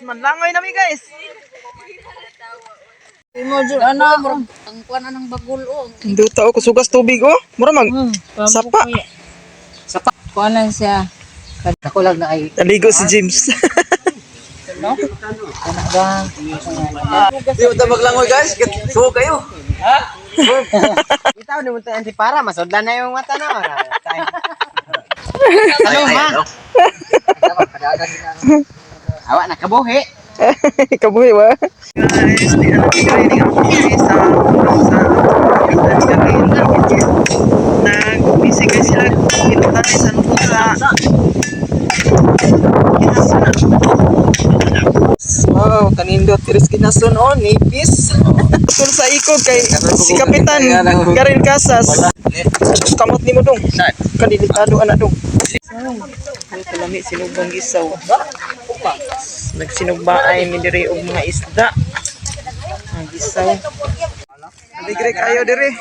manlangoy nami guys. Imo jud ana ang kuan anang bagul o. Duta ako sugas tubig oh. Mura mag sapa. Sapa kuanan siya. Ako lang na ay Naligo si James. no. Kana ba? Di mo maglangoy guys. So kayo. Ha? Itaw ni mo tayo antipara. Masodlan na yung mata na. Ano ha? Awa na kabuhi. Kabuhi wa. Guys, di alam ko training ako sa nag-busy guys sila. Kita sa nusa. Wow, kanindot tiris kinasun on nipis. Tul sa ikog kay si Kapitan Karel Casas. Kamot nimo dong. Kanilitado ana dong. Ay kalami sinugbang gisaw. Nagsinugbaay mi diri og mga isda. Ang gisaw. Aligre kayo diri.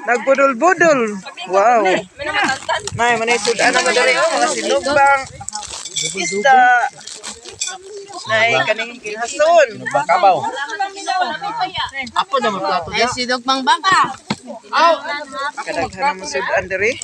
Nagbudol-budol. Wow. May manisud ana mo diri mga sinugbang isda. Nay kaning kilhason. Kabaw. Apo na magplato Ay sidog pang baka. Aw. Kadaghan mo sudan diri.